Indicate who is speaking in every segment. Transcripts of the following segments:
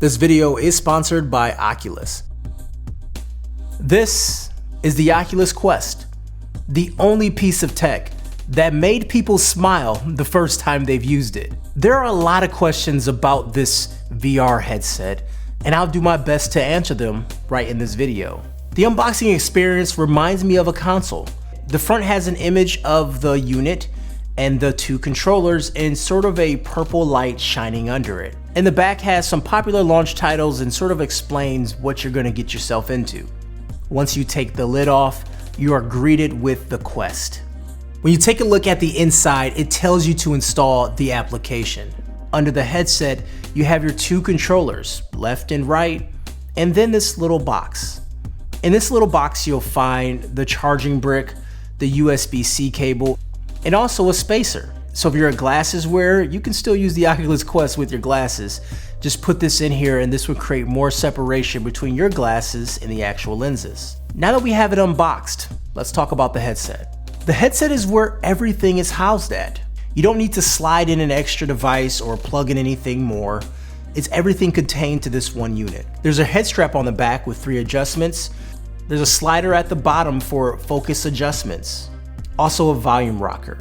Speaker 1: This video is sponsored by Oculus. This is the Oculus Quest, the only piece of tech that made people smile the first time they've used it. There are a lot of questions about this VR headset, and I'll do my best to answer them right in this video. The unboxing experience reminds me of a console. The front has an image of the unit and the two controllers and sort of a purple light shining under it. And the back has some popular launch titles and sort of explains what you're gonna get yourself into. Once you take the lid off, you are greeted with the Quest. When you take a look at the inside, it tells you to install the application. Under the headset, you have your two controllers, left and right, and then this little box. In this little box, you'll find the charging brick, the USB-C cable, and also a spacer. So if you're a glasses wearer, you can still use the Oculus Quest with your glasses. Just put this in here and this will create more separation between your glasses and the actual lenses. Now that we have it unboxed, let's talk about the headset. The headset is where everything is housed at. You don't need to slide in an extra device or plug in anything more. It's everything contained to this one unit. There's a head strap on the back with 3 adjustments. There's a slider at the bottom for focus adjustments. Also a volume rocker.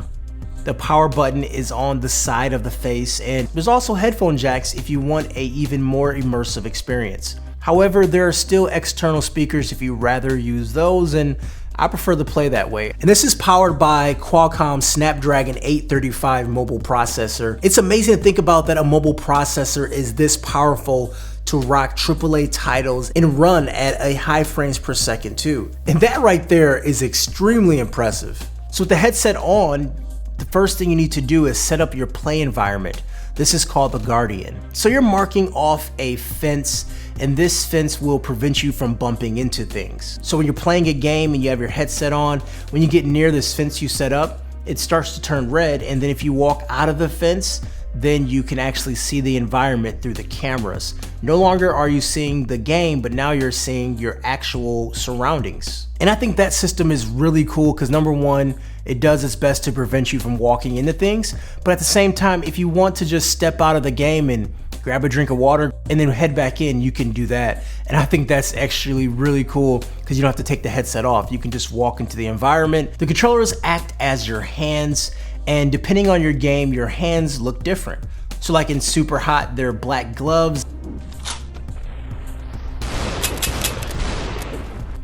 Speaker 1: The power button is on the side of the face, and there's also headphone jacks if you want a even more immersive experience. However, there are still external speakers if you rather use those, and I prefer to play that way. And this is powered by Qualcomm Snapdragon 835 mobile processor. It's amazing to think about that a mobile processor is this powerful to rock AAA titles and run at a high frames per second too. And that right there is extremely impressive. So with the headset on, the first thing you need to do is set up your play environment. This is called the Guardian. So you're marking off a fence, and this fence will prevent you from bumping into things. So when you're playing a game and you have your headset on, when you get near this fence you set up, it starts to turn red, and then if you walk out of the fence, then you can actually see the environment through the cameras. No longer are you seeing the game, but now you're seeing your actual surroundings. And I think that system is really cool because number one, it does its best to prevent you from walking into things. But at the same time, if you want to just step out of the game and grab a drink of water and then head back in, you can do that. And I think that's actually really cool because you don't have to take the headset off. You can just walk into the environment. The controllers act as your hands, and depending on your game, your hands look different. So like in Super Hot, they're black gloves.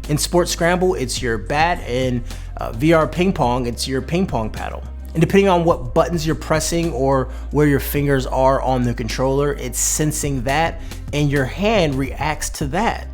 Speaker 1: In Sports Scramble, it's your bat, and VR Ping Pong, it's your ping pong paddle. And depending on what buttons you're pressing or where your fingers are on the controller, it's sensing that, and your hand reacts to that.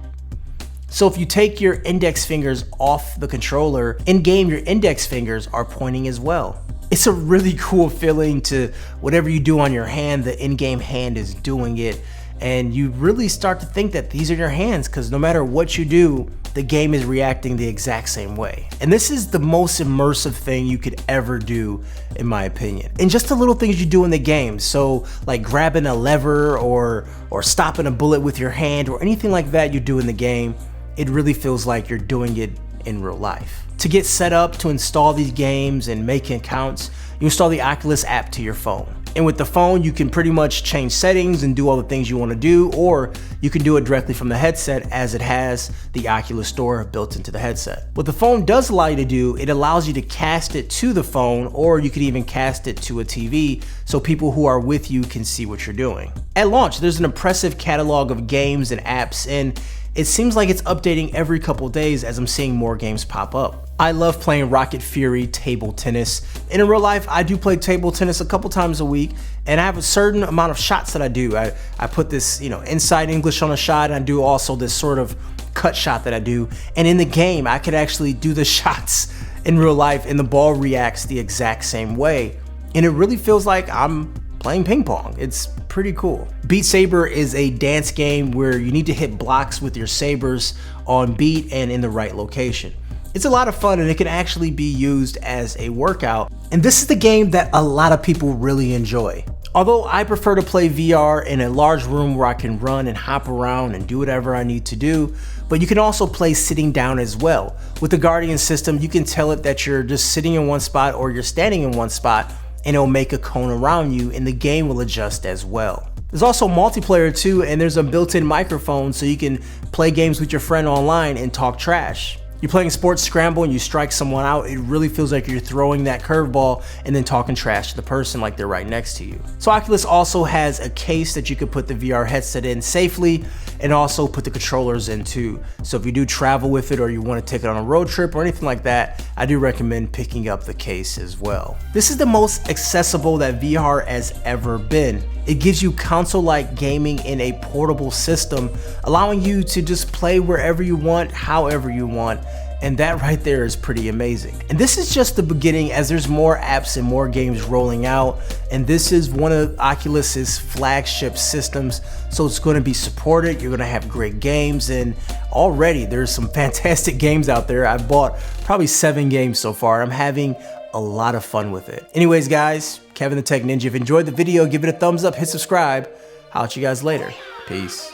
Speaker 1: So if you take your index fingers off the controller, in game your index fingers are pointing as well. It's a really cool feeling to whatever you do on your hand, the in-game hand is doing it. And you really start to think that these are your hands because no matter what you do, the game is reacting the exact same way. And this is the most immersive thing you could ever do, in my opinion. And just the little things you do in the game. So like grabbing a lever or stopping a bullet with your hand or anything like that you do in the game, it really feels like you're doing it in real life. To get set up to install these games and make accounts, you install the Oculus app to your phone. And with the phone, you can pretty much change settings and do all the things you want to do, or you can do it directly from the headset as it has the Oculus Store built into the headset. What the phone does allow you to do, it allows you to cast it to the phone, or you could even cast it to a TV so people who are with you can see what you're doing. At launch, there's an impressive catalog of games and apps, and it seems like it's updating every couple days as I'm seeing more games pop up. I love playing Rocket Fury table tennis. And in real life, I do play table tennis a couple times a week, and I have a certain amount of shots that I do. I put this, inside English on a shot, and I do also this sort of cut shot that I do. And in the game, I could actually do the shots in real life, and the ball reacts the exact same way. And it really feels like I'm playing ping pong. It's pretty cool. Beat Saber is a dance game where you need to hit blocks with your sabers on beat and in the right location. It's a lot of fun, and it can actually be used as a workout. And this is the game that a lot of people really enjoy. Although I prefer to play VR in a large room where I can run and hop around and do whatever I need to do, but you can also play sitting down as well. With the Guardian system, you can tell it that you're just sitting in one spot or you're standing in one spot, and it'll make a cone around you, and the game will adjust as well. There's also multiplayer too, and there's a built-in microphone so you can play games with your friend online and talk trash. You're playing Sports Scramble and you strike someone out, it really feels like you're throwing that curveball and then talking trash to the person like they're right next to you. So Oculus also has a case that you could put the VR headset in safely and also put the controllers in too. So if you do travel with it or you want to take it on a road trip or anything like that, I do recommend picking up the case as well. This is the most accessible that VR has ever been. It gives you console-like gaming in a portable system, allowing you to just play wherever you want, however you want, and that right there is pretty amazing. And this is just the beginning, as there's more apps and more games rolling out, and this is one of Oculus's flagship systems, so it's going to be supported. You're going to have great games, and already there's some fantastic games out there. I've bought probably 7 games so far. I'm having a lot of fun with it. Anyways, guys, Kevin the Tech Ninja. If you enjoyed the video, give it a thumbs up, hit subscribe. I'll catch you guys later. Peace.